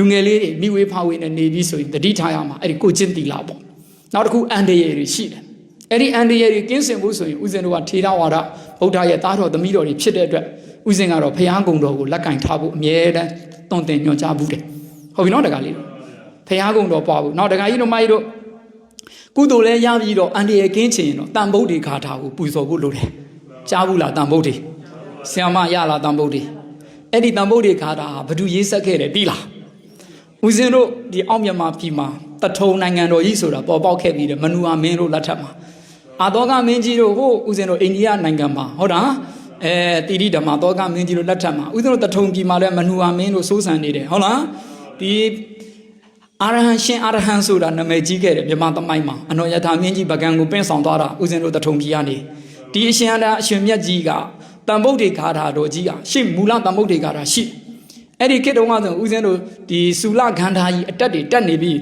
လူငယ်လေးတွေမိဝေးဖဝေးနဲ့နေပြီးဆိုရင်တတိထားရမှာအဲ့ဒီကိုချင်းတီလာပေါ့နောက်တစ်ခုအန်တရယ်တွေရှိတယ်အဲ့ဒီအန်တရယ်တွေကင်းစင်ဖို့ဆိုရင်ဦးဇင်းတို့ကထေရဝါဒဗုဒ္ဓရဲ့သားတော်သမီးတော်တွေဖြစ်တဲ့အတွက်ဦးဇင်းကတော့ဘုရားကုံတော်ကိုလက်ကင်ထားဖို့အမြဲတမ်းတွန်းတင်ညွှန်ကြားဘူးတယ်ဟုတ်ပြီနော်တကားလေးဘုရားကုံတော်ပွားဖို့နောက်တကားကြီးတို့မကြီးတို့ကုသိုလ်လည်းရပြီးတော့အန်တရယ်ကင်းချင်ရင်တော့တန်ဗုဒ္ဓေခါထားကိုပူဇော်ဖို့လိုတယ်ကြားဘူးလားတန်ဗုဒ္ဓေဆရာမရလားတန်ဗုဒ္ဓေအဲ့ဒီတန်ဗုဒ္ဓေခါတာဘသူရေးဆက်ခဲ့တယ်သိလားဦးဇင်းတို့ဒီအောက်မြန်မာပြည်မှာတထုံနိုင်ငံတော်ကြီးဆိုတာပေါ်ပေါက်ခဲ့ပြီးတယ်မနူအာမင်းတို့လက်ထက်မှာအာသောကမင်းကြီးတို့ဟိုဦးဇင်းတို့အိန္ဒိယနိုင်ငံမှာဟုတ်တာတိရိဓမ္မသောကမင်းကြီးတို့လက်ထက်မှာဦးဇင်းတို့တထုံပြည်မှာလည်းမနူအာမင်းတို့စိုးစံနေတယ်ဟုတ်လားဒီအာရဟံရှင်အာရဟံဆိုတာနာမည်ကြီးခဲ့တယ်မြန်မာသမိုင်းမှာအနော်ယထာမင်းကြီးဗကံကိုပင့်ဆောင်သွားတာဦးဇင်းတို့တထုံပြည်ကနေဒီအရှင်အရှင်မြတ်ကြီးကတန်ဗုဒ္ဓေဂါထာတော်ကြီးကရှေ့မူလတန်ဗုဒ္ဓေဂါထာရှိအဲ့ဒီခေတ်တုန်းကဆိုဦးဇင်းတို့ဒီစူလခန္ဓာကြီးအတက်တွေတက်နေပြီး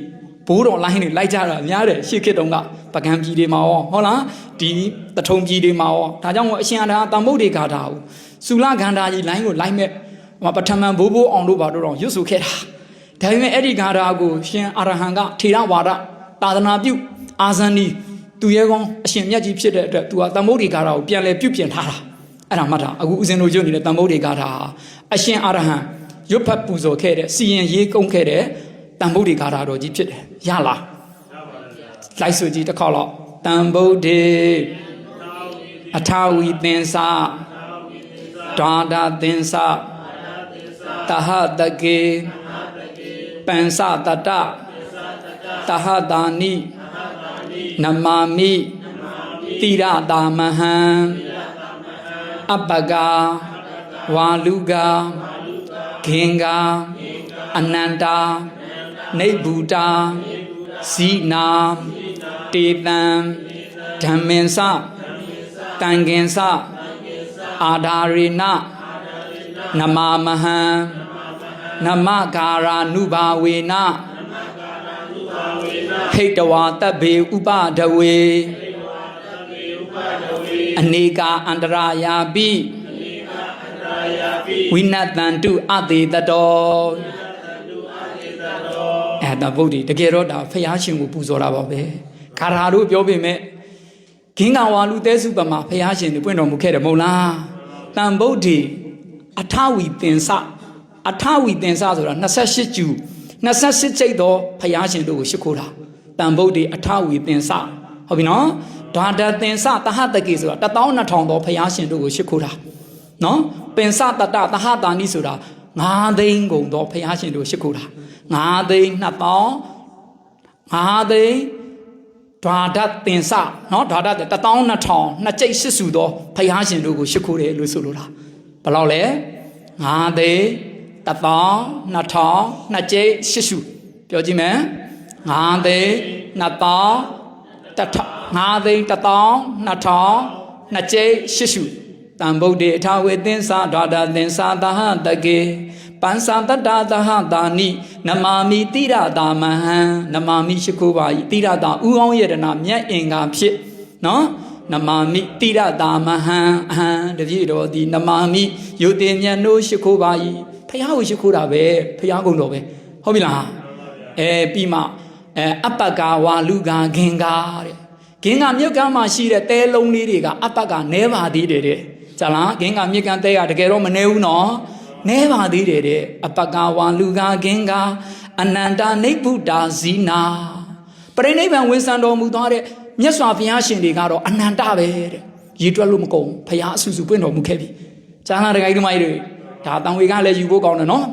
ဘိုးတော်လိုင်းတွေလိုက်ကြတာများတယ်ရှေ့ခေတ်တုန်းကပကံပြည်တွေမှာရောဟုတ်လားဒီတထုံပြည်တွေမှာရောဒါကြောင့်မို့အရှင်အထာတန်ဗုဒ္ဓေဂါထာကိုစူလခန္ဓာကြီးလိုင်းကိုလိုက်မဲ့ပထမန်ဘိုးအောင်တို့ဘာတို့တော့ရွတ်ဆိုခဲ့တာဒါပေမဲ့အဲ့ဒီဂါထာကိုရှင်အာရဟံကထေရဝါဒသာသနာပြုအာဇန်ဒီသူရဲကောင်းအရှင်မြတ်ကြီးဖြစ်တဲ့အတွက်သူကတန်ဗုဒ္ဓေဂါထာကိုပြန်လဲပြုပြင်ထားတာအဲ့ဒါမှတ်တာအခုဦးဇင်းတို့ရွတ်နေတဲ့တန်ဗုဒ္ဓေဂါထာအရှင်အာရဟံရွတ်ဖတ်ပူဇော်ခဲ့တဲ့စီရင်ရေးကုန်းခဲ့တဲ့တန်ဗုဒ္ဓေဂါထာတော်ကြီးဖြစ်တယ်ရလားလိုက်ဆိုကြည့်တစ်ခေါက်တော့တန်ဗုဒ္ဓေအထာဝီသင်္စဒွါဒသင်္စတဟတကေပန်စတတတဟတာနိနမာမိတိရတာမဟံအပကဝါလူကခင်ကအနန္တာနိဗ္ဗူတာဇိနာတေတံဓမ္မင်္စတံကင်္စအာဓာရေနနမမဟံနမကာရာနုဘာဝေနဟိတဝါတဗေဥပဒဝေအနေကအန္တရာယာပိဝိနတန္တုအတေတတောအဲ့ဒါဗုဒ္ဓတကယ်တော့ဒါဖျားရှင်ကိုပူဇော်တာပါပဲခါရာတို့ပြောပေမဲ့ဂင်္ဂဝါလူသဲစုပမှာဖျားရှင်တွေပွင့်တော်မူခဲ့တယ်မဟုတ်လားတန်ဗုဒ္ဓေအထဝီသင်္စအထဝီသင်္စဆိုတာ28ကျူ28ကျိတ်သောဖျားရှင်တို့ကိုရှိခိုးတာတန်ဗုဒ္ဓေအထဝီသင်္စဟုတ်ပြီနော်ဓာတသင်္စတဟတကေဆိုတာ12000သောဖျားရှင်တို့ကိုရှိခိုးတာနော်ပင်စတတသဟတာနိဆိုတာ9သိန်းကုန်သောဖျားရှင်တို့ရှိခိုးတာ9သိန်း2000 9သိန်းဓာတသင်္စနော်ဓာတ12000နှစ်ကျိတ်ရှစ်စုသောဖျားရှင်တို့ကိုရှိခိုးတယ်လို့ဆိုလိုတာဘယ်လောက်လဲ9သိန်း1000 2000နှစ်ကျိတ်ရှစ်စုပြောကြည့်မယ်9သိန်း2000 5သိန်း1000 2000နှစ်ကျိတ်ရှစ်စုတံဗုဒ္ဓေအထာဝေသင်္စဓာတသင်္စသဟတကေပန်စတတသဟတာနိနမာမိတိရတာမဟံနမာမိရှိခိုးပါ၏တိရတာဥအောင်ယတနာမြတ်အင်္ဂါဖြစ်နော်နမာမိတိရတာမဟံအဟံတပြည့်တော်သည်နမာမိယုတိမြတ်တို့ရှိခိုးပါ၏ဖះကိုရှိခိုးတာပဲဖះကုံတော်ပဲဟုတ်ပြီလားပြီးမှအပကဝါလူကဂင်္ဂါတဲ့ဂင်္ဂါမြုပ်ကမ်းမှာရှိတဲ့တဲလုံးလေးတွေကအပကနဲပါသေးတယ်တဲ့ဇာလားဂင်္ဂါမြုပ်ကမ်းတဲကတကယ်တော့မနဲဘူးနော်နဲပါသေးတယ်တဲ့အပကဝါလူကဂင်္ဂါအနန္တနိဗ္ဗုတာဇီနာပရိနိဗ္ဗာန်ဝင်ဆံတော်မူသွားတဲ့မြတ်စွာဘုရားရှင်တွေကတော့အနန္တပဲတဲ့ရေတွက်လို့မကုန်ဘုရားအဆူဆူပွင့်တော်မူခဲ့ပြီဇာလားတကယ်ဒီမိုင်းတွေဒါတန်ဝေကလည်းယူဖို့ကောင်းတယ်နော်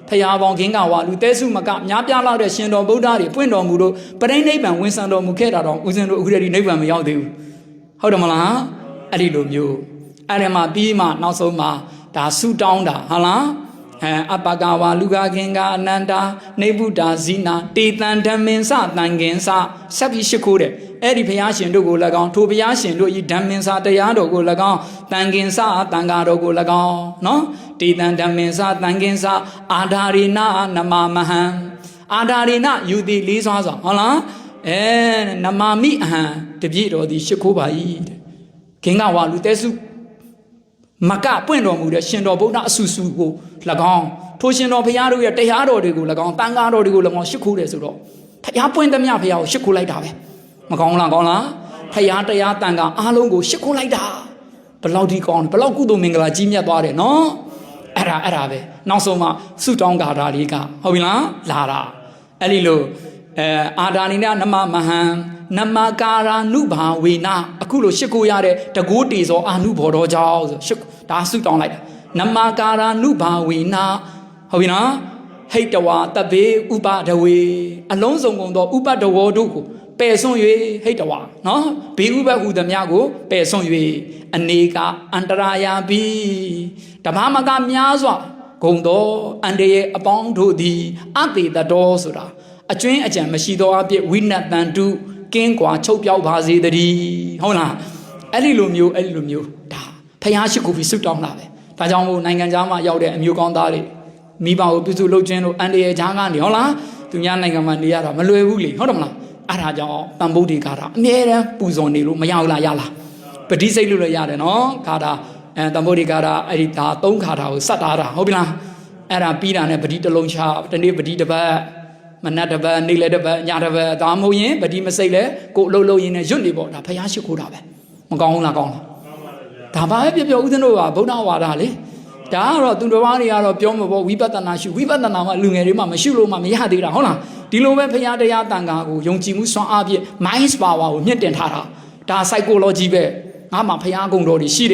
ဖရာပေါင်းဂင်္ဂဝါလူသဲစုမကများပြားလောက်တဲ့ရှင်တော်ဗုဒ္ဓတွေပွင့်တော်မူလို့ပရိနိဗ္ဗာန်ဝင်ဆံတော်မူခဲ့တာတော့ဦးဇင်းတို့အခုတည်းဒီနိဗ္ဗာန်မရောက်သေးဘူးဟုတ်တယ်မလားအဲ့ဒီလိုမျိုးအဲ့ဒီမှာပြီးမှနောက်ဆုံးမှာဒါဆူတောင်းတာဟုတ်လားအပကဝါလူကဂင်္ဂအနန္တာနိဗ္ဗုတာဇိနာတေတံဓမ္မင်္စတန်ကင်္စဆက်ပြီးရှိခိုးတယ်အဲ့ဒီဘုရားရှင်တို့ကို၎င်းထိုဘုရားရှင်တို့ဤဓမ္မင်္စတရားတော်ကို၎င်းတန်ကင်္စတန်ဃာတော်ကို၎င်းနော်တေတံဓမ္မင်္စတန်ကင်္စအာဓာရိနနမမဟံအာဓာရိနယူသည်လေးစွာစွာဟုတ်လားနမမိအဟံတပြည့်တော်သည်ရှိခိုးပါ၏တဲ့ဂင်္ဂဝါလူသဲစုမကပွင့်တော်မူတဲ့ရှင်တော်ဗုဒ္ဓအဆူဆူကို၎င်း ထိုရှင်တော်ဖရာတို့ရဲ့တရားတော်တွေကို၎င်းတန်ခါတော်တွေကို၎င်းရှ िख ိုးတယ်ဆိုတော့ဖရာပွင့်သမျှဖရာကိုရှ िख ိုးလိုက်တာပဲမကောင်းလားကောင်းလားဖရာတရားတန်ခါအားလုံးကိုရှ िख ိုးလိုက်တာဘလောက်ဒီကောင်းဘလောက်ကုသိုလ်မင်္ဂလာကြီးမြတ်သွားတယ်နော်အဲ့ဒါပဲနောက်ဆုံးမှဆုတောင်းဂါထာလေးကဟုတ်ပြီလားလာတာအဲ့ဒီလိုအာဒါနိနနမမဟံနမကာရာနုဘာဝေနအခုလိုရှ िख ိုးရတဲ့တကိုးတေဇောအာနုဘော်တော်ကြောင့်ဆိုဒါဆုတောင်းလိုက်တာနမကာရာနုဘာဝေနဟုတ်ပြီနော်ဟိတဝါတဘေဥပဒဝေအလုံးစုံကုန်သောဥပဒဝောတို့ကိုပယ်ဆွံ့၍ဟိတဝါနော်ဘေဥပဟုသမျှကိုပယ်ဆွံ့၍အနေကအန္တရာယာပိတဘာမကများစွာဂုံသောအန္တရဲ့အပေါင်းတို့သည်အတေတတော်ဆိုတာအကျွင်းအကြံမရှိသောအဖြစ်ဝိနတ်တန်တုကင်းကွာချုပ်ပြောက်ပါစေတည်းဟုတ်လားအဲ့ဒီလိုမျိုးဒါဖျားရှိခိုးပြီးဆုတောင်းတာပဲဒါကြောင့်မို့နိုင်ငံသားမှာရောက်တဲ့အမျိုးကောင်းသားတွေမိဘကိုပြုစုလုပ်ခြင်းလို့အန္တရာယ်ချားကနေဟုတ်လားသူများနိုင်ငံမှာနေရတာမလွယ်ဘူးလေဟုတ်တယ်မလားအဲ့ဒါကြောင့်တန်ဖိုးတွေကားတာအမြဲတမ်းပူဇော်နေလို့မရဘူးလားရလားပဋိစိတ်လို့လည်းရတယ်နော်ကားတာတန်ဖိုးတွေကားတာအဲ့ဒီဒါ၃ခါတာကိုစတ်ထားတာဟုတ်ပြီလားအဲ့ဒါပြီးတာနဲ့ပဋိတစ်လုံးချတနေ့ပဋိတစ်ပတ်မနက်တစ်ပတ်နေ့လည်းတစ်ပတ်ညတစ်ပတ်ဒါမှမဟုတ်ရင်ပဋိမစိတ်လဲကိုအလုပ်လုပ်ရင်းနဲ့ရွတ်နေပေါ့ဒါဖျားရှိခိုးတာပဲမကောင်းဘူးလားကောင်းလားဒါပါပဲပြောဦးဇင်းတို့ကဗုဒ္ဓဝါဒလေဒါကတော့သူတော်ဘာတွေကတော့ပြောမှာပေါ့ဝိပဿနာရှုဝိပဿနာမှာလူငယ်တွေမှမရှုလို့မှမရသေးတာဟုတ်လားဒီလိုပဲဖရာတရားတန်ခါကိုယုံကြည်မှုစွမ်းအားဖြင့် mind power ကိုမြင့်တင်ထားတာဒါ psychology ပဲငါမှဖရာကုံတော်တွေရှိတယ်